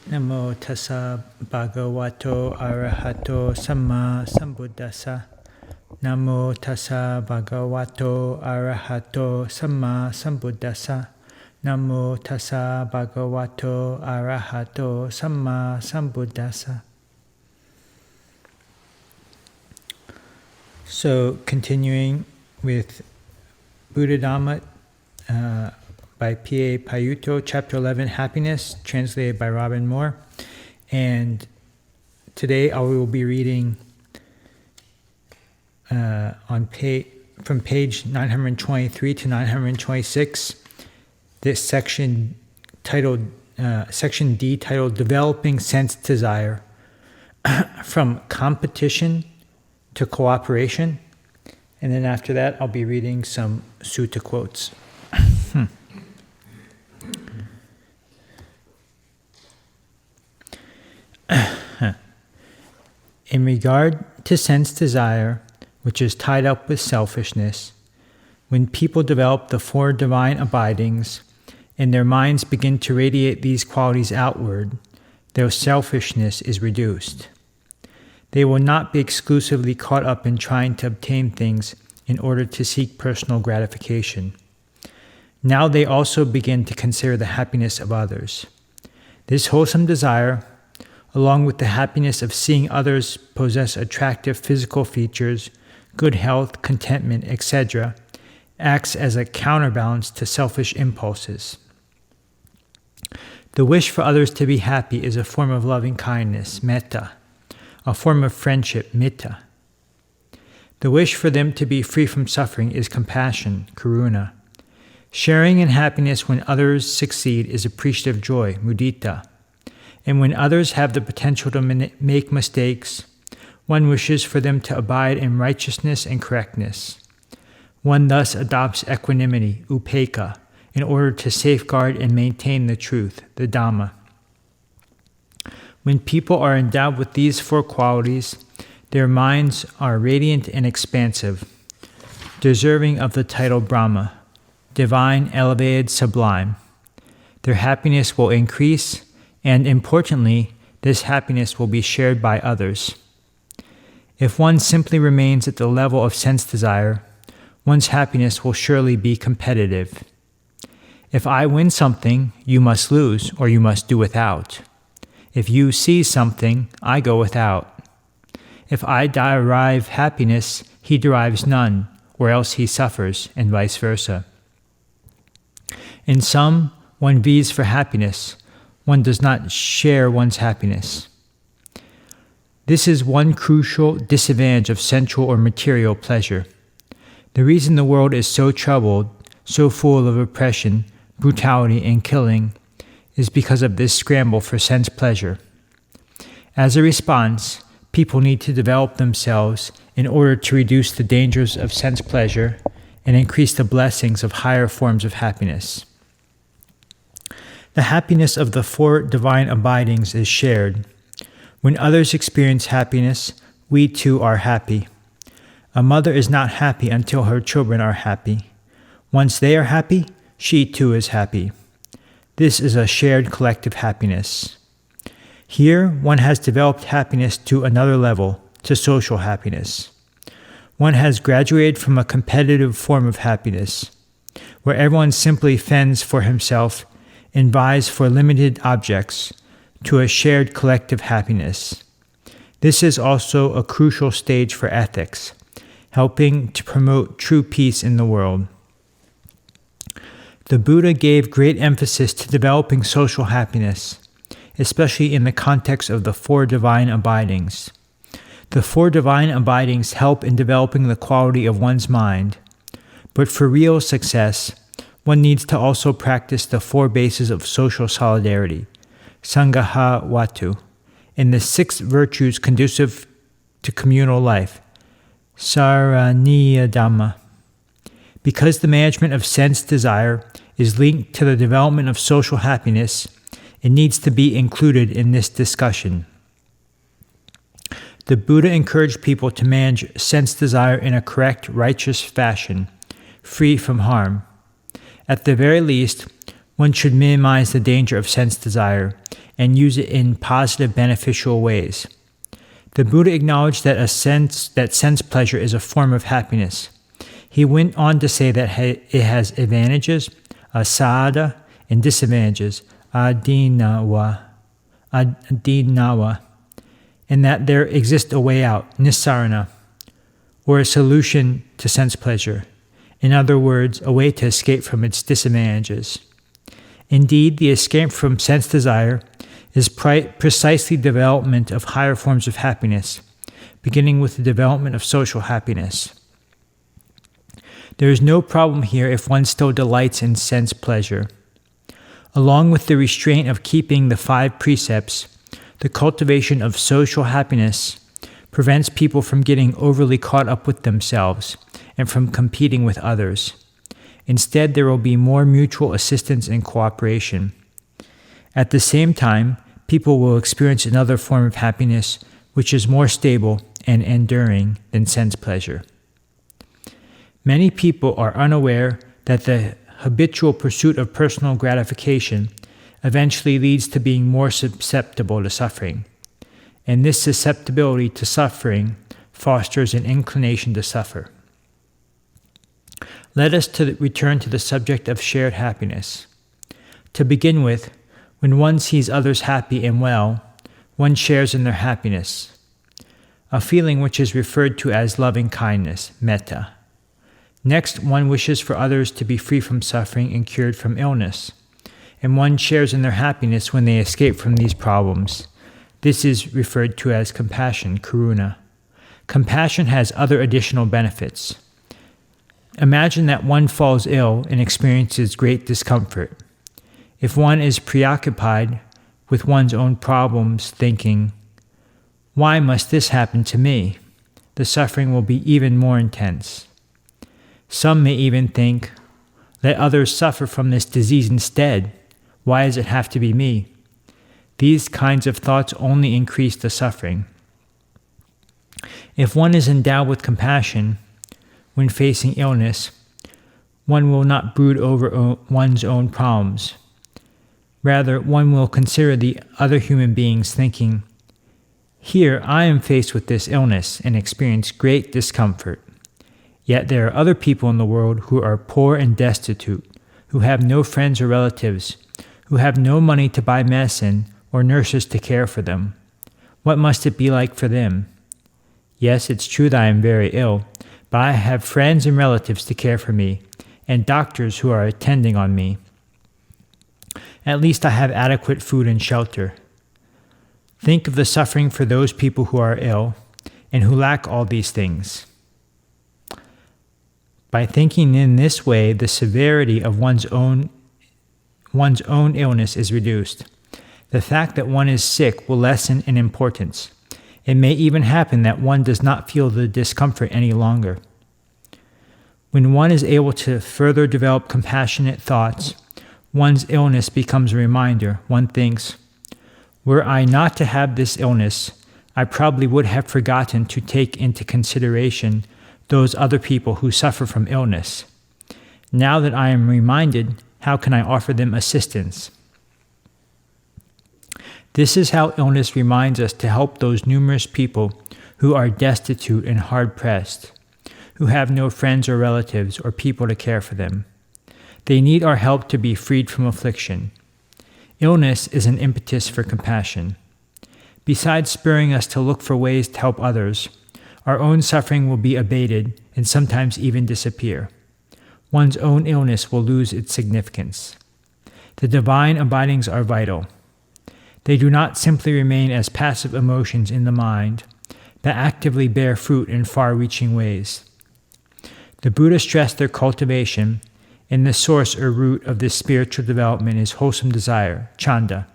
Namo tassa bhagavato arahato samma sambuddhassa. Namo tassa bhagavato arahato samma sambuddhassa. Namo tassa bhagavato arahato samma sambuddhassa. So, continuing with Buddhadhamma by P.A. Payutto, Chapter 11, Happiness, translated by Robin Moore. And today I will be reading from page 923 to 926, this section titled, Section D, titled Developing Sense Desire, from Competition to Cooperation. And then after that, I'll be reading some sutta quotes. In regard to sense desire, which is tied up with selfishness, when people develop the four divine abidings and their minds begin to radiate these qualities outward, their selfishness is reduced. They will not be exclusively caught up in trying to obtain things in order to seek personal gratification. Now they also begin to consider the happiness of others. This wholesome desire, along with the happiness of seeing others possess attractive physical features, good health, contentment, etc., acts as a counterbalance to selfish impulses. The wish for others to be happy is a form of loving kindness, metta, a form of friendship, metta. The wish for them to be free from suffering is compassion, karuna. Sharing in happiness when others succeed is appreciative joy, mudita. And when others have the potential to make mistakes, one wishes for them to abide in righteousness and correctness. One thus adopts equanimity, upekkha, in order to safeguard and maintain the truth, the Dhamma. When people are endowed with these four qualities, their minds are radiant and expansive, deserving of the title Brahma, divine, elevated, sublime. Their happiness will increase, and importantly, this happiness will be shared by others. If one simply remains at the level of sense desire, one's happiness will surely be competitive. If I win something, you must lose, or you must do without. If you seize something, I go without. If I derive happiness, he derives none, or else he suffers, and vice versa. In sum, one vies for happiness. One does not share one's happiness. This is one crucial disadvantage of sensual or material pleasure. The reason the world is so troubled, so full of oppression, brutality, and killing is because of this scramble for sense pleasure. As a response, people need to develop themselves in order to reduce the dangers of sense pleasure and increase the blessings of higher forms of happiness. The happiness of the four divine abidings is shared. When others experience happiness, we too are happy. A mother is not happy until her children are happy. Once they are happy, she too is happy. This is a shared collective happiness. Here, one has developed happiness to another level, to social happiness. One has graduated from a competitive form of happiness, where everyone simply fends for himself and vies for limited objects, to a shared collective happiness. This is also a crucial stage for ethics, helping to promote true peace in the world. The Buddha gave great emphasis to developing social happiness, especially in the context of the four divine abidings. The four divine abidings help in developing the quality of one's mind, but for real success, one needs to also practice the four bases of social solidarity, Sangha Watu, and the six virtues conducive to communal life, Saraniya Dhamma. Because the management of sense desire is linked to the development of social happiness, it needs to be included in this discussion. The Buddha encouraged people to manage sense desire in a correct, righteous fashion, free from harm. At the very least, One should minimize the danger of sense desire and use it in positive, beneficial ways. The Buddha acknowledged that sense pleasure is a form of happiness. He went on to say that it has advantages, asada, and disadvantages, adinawa, and that there exists a way out, nissarana, or a solution to sense pleasure. In other words, a way to escape from its disadvantages. Indeed, the escape from sense desire is precisely development of higher forms of happiness, beginning with the development of social happiness. There is no problem here if one still delights in sense pleasure. Along with the restraint of keeping the 5 precepts, the cultivation of social happiness prevents people from getting overly caught up with themselves and from competing with others. Instead, there will be more mutual assistance and cooperation. At the same time, people will experience another form of happiness which is more stable and enduring than sense pleasure. Many people are unaware that the habitual pursuit of personal gratification eventually leads to being more susceptible to suffering. And this susceptibility to suffering fosters an inclination to suffer. Let us return to the subject of shared happiness. To begin with, when one sees others happy and well, one shares in their happiness, a feeling which is referred to as loving kindness, metta. Next, one wishes for others to be free from suffering and cured from illness, and one shares in their happiness when they escape from these problems. This is referred to as compassion, karuna. Compassion has other additional benefits. Imagine that one falls ill and experiences great discomfort. If one is preoccupied with one's own problems, thinking, "Why must this happen to me?" the suffering will be even more intense. Some may even think, "Let others suffer from this disease instead. Why does it have to be me?" These kinds of thoughts only increase the suffering. If one is endowed with compassion, when facing illness, one will not brood over one's own problems. Rather, one will consider the other human beings, thinking, "Here I am faced with this illness and experience great discomfort. Yet there are other people in the world who are poor and destitute, who have no friends or relatives, who have no money to buy medicine or nurses to care for them. What must it be like for them? Yes, it's true that I am very ill, but I have friends and relatives to care for me, and doctors who are attending on me. At least I have adequate food and shelter." Think of the suffering for those people who are ill and who lack all these things. By thinking in this way, the severity of one's own illness is reduced. The fact that one is sick will lessen in importance. It may even happen that one does not feel the discomfort any longer. When one is able to further develop compassionate thoughts, one's illness becomes a reminder. One thinks, "Were I not to have this illness, I probably would have forgotten to take into consideration those other people who suffer from illness. Now that I am reminded, how can I offer them assistance?" This is how illness reminds us to help those numerous people who are destitute and hard-pressed, who have no friends or relatives or people to care for them. They need our help to be freed from affliction. Illness is an impetus for compassion. Besides spurring us to look for ways to help others, our own suffering will be abated and sometimes even disappear. One's own illness will lose its significance. The divine abidings are vital. They do not simply remain as passive emotions in the mind, but actively bear fruit in far-reaching ways. The Buddha stressed their cultivation, and the source or root of this spiritual development is wholesome desire, chanda.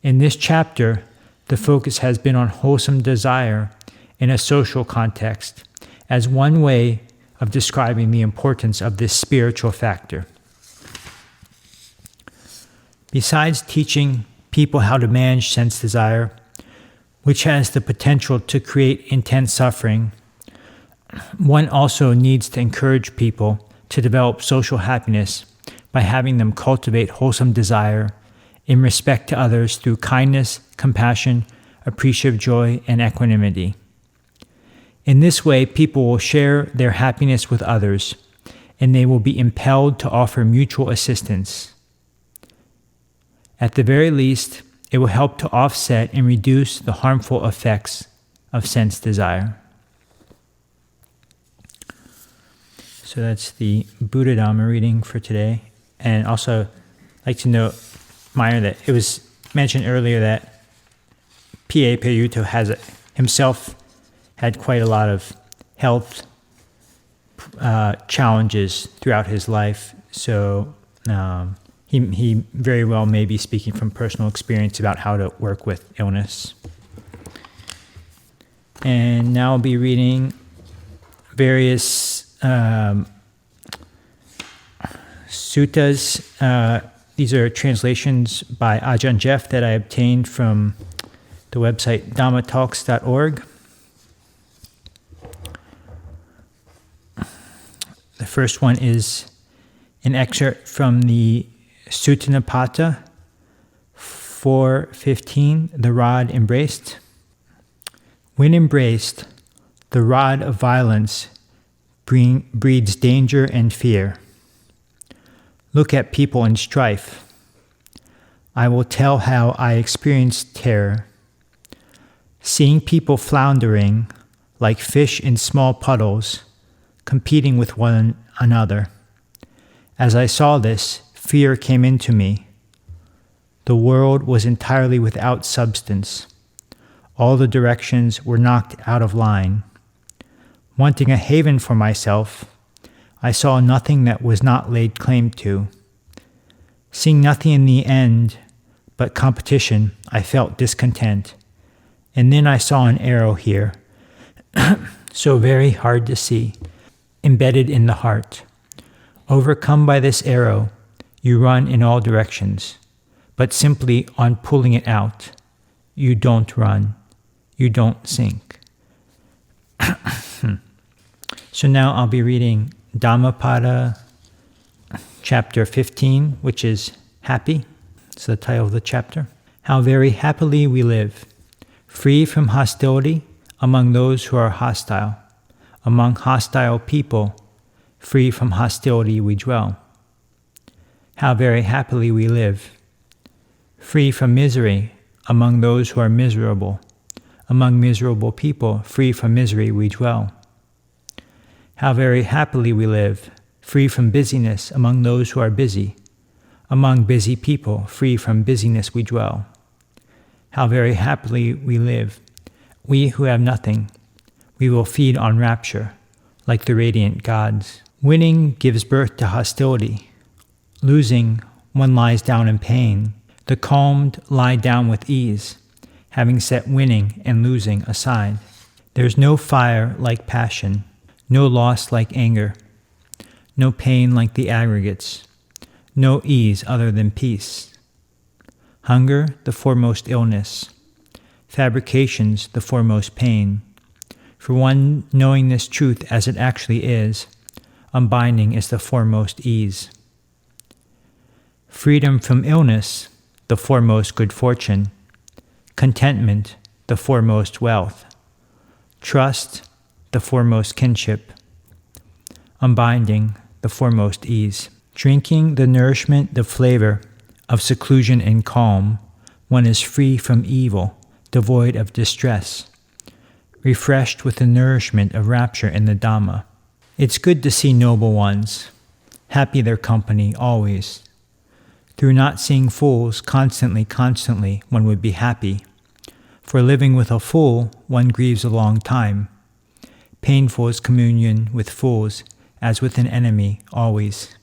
In this chapter, the focus has been on wholesome desire in a social context as one way of describing the importance of this spiritual factor. Besides teaching people how to manage sense desire, which has the potential to create intense suffering, one also needs to encourage people to develop social happiness by having them cultivate wholesome desire in respect to others through kindness, compassion, appreciative joy, and equanimity. In this way, people will share their happiness with others, and they will be impelled to offer mutual assistance. At the very least, it will help to offset and reduce the harmful effects of sense desire. So that's the Buddhadhamma reading for today. And also, I'd like to note, minor, that it was mentioned earlier that P.A. Payutto himself had quite a lot of health challenges throughout his life. So he very well may be speaking from personal experience about how to work with illness. And now I'll be reading various suttas. These are translations by Ajahn Jeff that I obtained from the website dhammatalks.org. The first one is an excerpt from the Ṭhitapañño 4:15, the rod embraced. When embraced, the rod of violence breeds danger and fear. Look at people in strife. I will tell how I experienced terror. Seeing people floundering like fish in small puddles, competing with one another. As I saw this, fear came into me. The world was entirely without substance. All the directions were knocked out of line. Wanting a haven for myself, I saw nothing that was not laid claim to. Seeing nothing in the end but competition, I felt discontent. And then I saw an arrow here, so very hard to see, embedded in the heart. Overcome by this arrow, you run in all directions, but simply on pulling it out, you don't run, you don't sink. So now I'll be reading Dhammapada, chapter 15, which is Happy. It's the title of the chapter. How very happily we live, free from hostility among those who are hostile. Among hostile people, free from hostility we dwell. How very happily we live, free from misery among those who are miserable. Among miserable people, free from misery we dwell. How very happily we live, free from busyness among those who are busy. Among busy people, free from busyness we dwell. How very happily we live, we who have nothing. We will feed on rapture, like the radiant gods. Winning gives birth to hostility. Losing, one lies down in pain. The calmed lie down with ease, having set winning and losing aside. There's no fire like passion, no loss like anger, no pain like the aggregates, no ease other than peace. Hunger, the foremost illness. Fabrications, the foremost pain. For one knowing this truth as it actually is, unbinding is the foremost ease. Freedom from illness, the foremost good fortune. Contentment, the foremost wealth. Trust, the foremost kinship. Unbinding, the foremost ease. Drinking the nourishment, the flavor of seclusion and calm, one is free from evil, devoid of distress, refreshed with the nourishment of rapture in the Dhamma. It's good to see noble ones, happy their company always. Through not seeing fools constantly, one would be happy. For living with a fool, one grieves a long time. Painful is communion with fools, as with an enemy, always.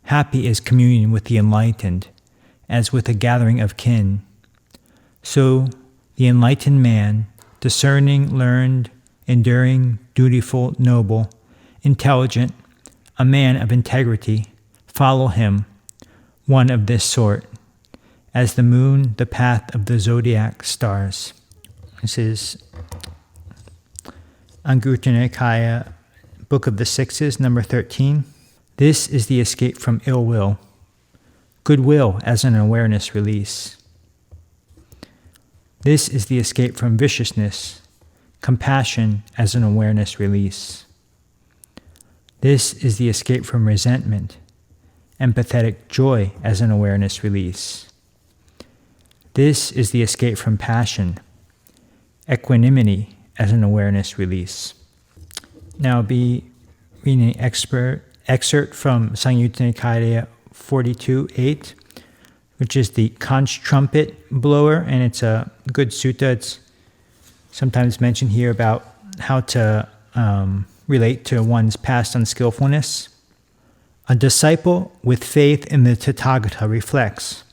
Happy is communion with the enlightened, as with a gathering of kin. So, the enlightened man, discerning, learned, enduring, dutiful, noble, intelligent, a man of integrity, follow him, one of this sort, as the moon the path of the zodiac stars. This is Anguttara Nikaya, Book of the Sixes, number 13. This is the escape from ill will. Goodwill as an awareness release. This is the escape from viciousness. Compassion as an awareness release. This is the escape from resentment. Empathetic joy as an awareness release. This is the escape from passion. Equanimity as an awareness release. Now I'll be reading an excerpt from Samyutta Nikaya 42.8, which is the Conch trumpet blower, and it's a good sutta. It's sometimes mentioned here about how to relate to one's past unskillfulness. A disciple with faith in the Tathagata reflects.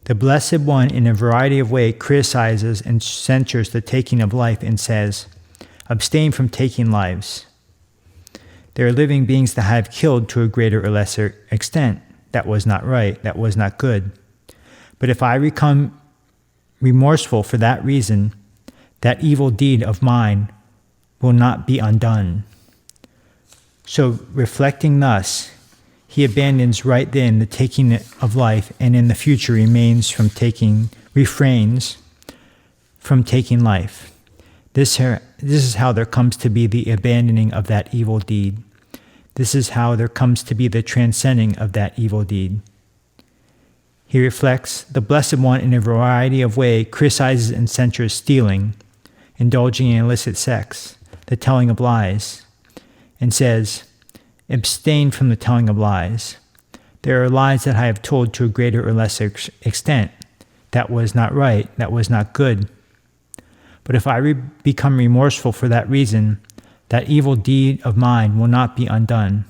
The Blessed One in a variety of ways criticizes and censures the taking of life and says, abstain from taking lives. There are living beings that have killed to a greater or lesser extent. That was not right. That was not good. But if I become remorseful for that reason, that evil deed of mine will not be undone. So reflecting thus, he abandons right then the taking of life, and in the future refrains from taking life. This is how there comes to be the abandoning of that evil deed. This is how there comes to be the transcending of that evil deed. He reflects, the Blessed One in a variety of ways criticizes and censures stealing, indulging in illicit sex, the telling of lies, and says, abstain from the telling of lies. There are lies that I have told to a greater or lesser extent. That was not right. That was not good. But if I become remorseful for that reason, that evil deed of mine will not be undone.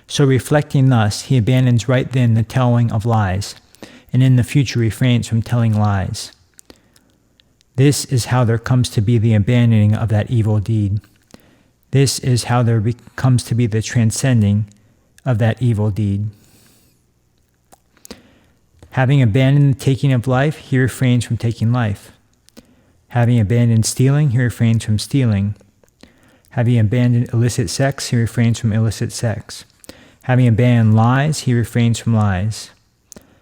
So reflecting thus, he abandons right then the telling of lies, and in the future refrains from telling lies. This is how there comes to be the abandoning of that evil deed. This is how there comes to be the transcending of that evil deed. Having abandoned the taking of life, he refrains from taking life. Having abandoned stealing, he refrains from stealing. Having abandoned illicit sex, he refrains from illicit sex. Having abandoned lies, he refrains from lies.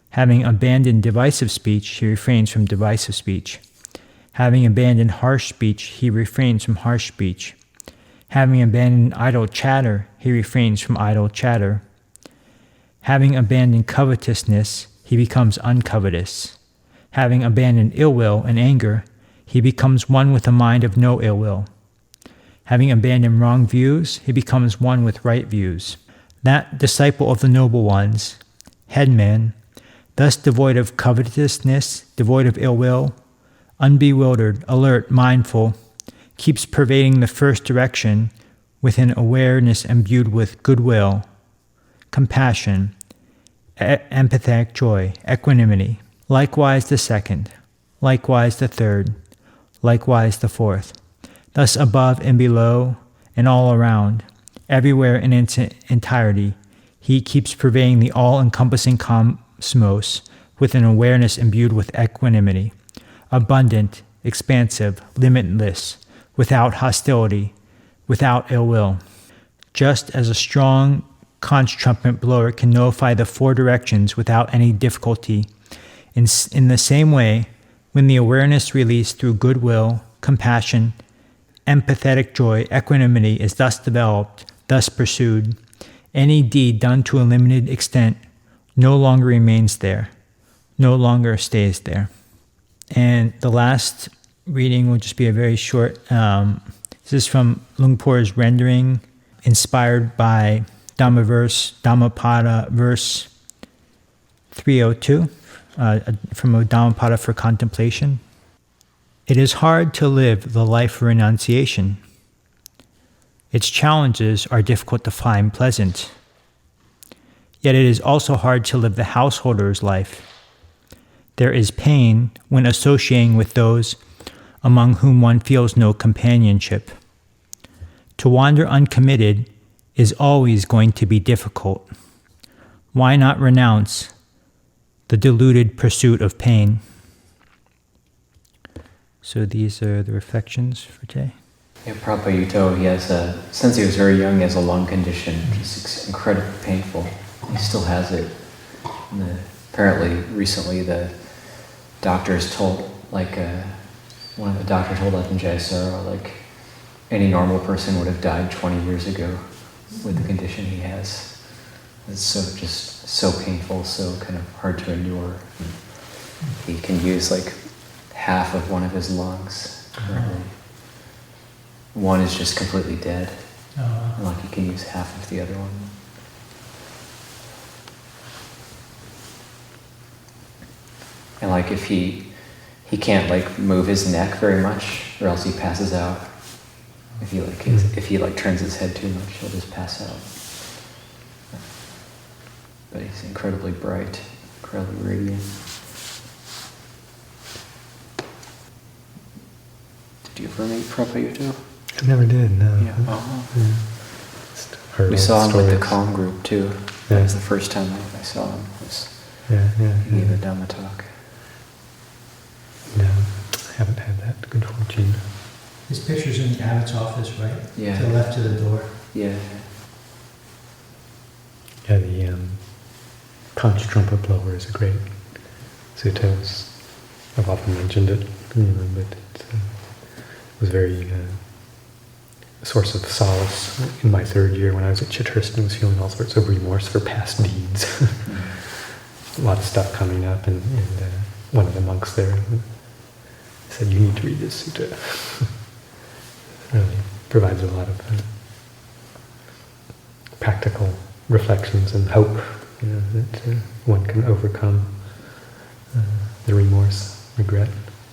Having abandoned divisive speech, he refrains from divisive speech. Having abandoned harsh speech, he refrains from harsh speech. Having abandoned idle chatter, he refrains from idle chatter. Having abandoned covetousness, he becomes uncovetous. Having abandoned ill will and anger, he becomes one with a mind of no ill will. Having abandoned wrong views, he becomes one with right views. That disciple of the noble ones, headman, thus devoid of covetousness, devoid of ill will, unbewildered, alert, mindful, keeps pervading the first direction with an awareness imbued with goodwill, compassion, empathetic joy, equanimity. Likewise the second, likewise the third, likewise the fourth. Thus above and below and all around, everywhere in its entirety, he keeps pervading the all-encompassing cosmos with an awareness imbued with equanimity, abundant, expansive, limitless, without hostility, without ill will. Just as a strong conch trumpet blower can notify the four directions without any difficulty, in the same way, when the awareness released through goodwill, compassion, empathetic joy, equanimity is thus developed, thus pursued, any deed done to a limited extent no longer remains there, no longer stays there. And the last reading will just be a very short, this is from Lungpor's rendering, inspired by Dhammapada verse 302, from a Dhammapada for Contemplation. It is hard to live the life of renunciation. Its challenges are difficult to find pleasant. Yet it is also hard to live the householder's life. There is pain when associating with those among whom one feels no companionship. To wander uncommitted is always going to be difficult. Why not renounce the deluded pursuit of pain? So these are the reflections for today. Yeah, Payutto, he has since he was very young, he has a lung condition, just incredibly painful. He still has it. And apparently, recently, the doctors told, one of the doctors told Ajahn, any normal person would have died 20 years ago with the condition he has. It's so painful, so kind of hard to endure. He can use half of one of his lungs currently. One is just completely dead. And he can use half of the other one. And if he can't move his neck very much, or else he passes out. If he turns his head too much, he'll just pass out. But he's incredibly bright, incredibly radiant. Did you ever meet Payutto? I never did, no. Yeah. We saw him with the Calm group too. Yeah. That was the first time I saw him. He gave a Dhamma talk. No, I haven't had that good fortune. His picture's in the abbot's office, right? Yeah. To the left of the door. Yeah. Yeah, the Conch trumpet blower is a great sutta. I've often mentioned it, but it was very a source of solace in my third year when I was at Chithurst and was feeling all sorts of remorse for past deeds. A lot of stuff coming up, and one of the monks there said, "You need to read this sutta." It really provides a lot of practical reflections and hope, that one can overcome the remorse, regret.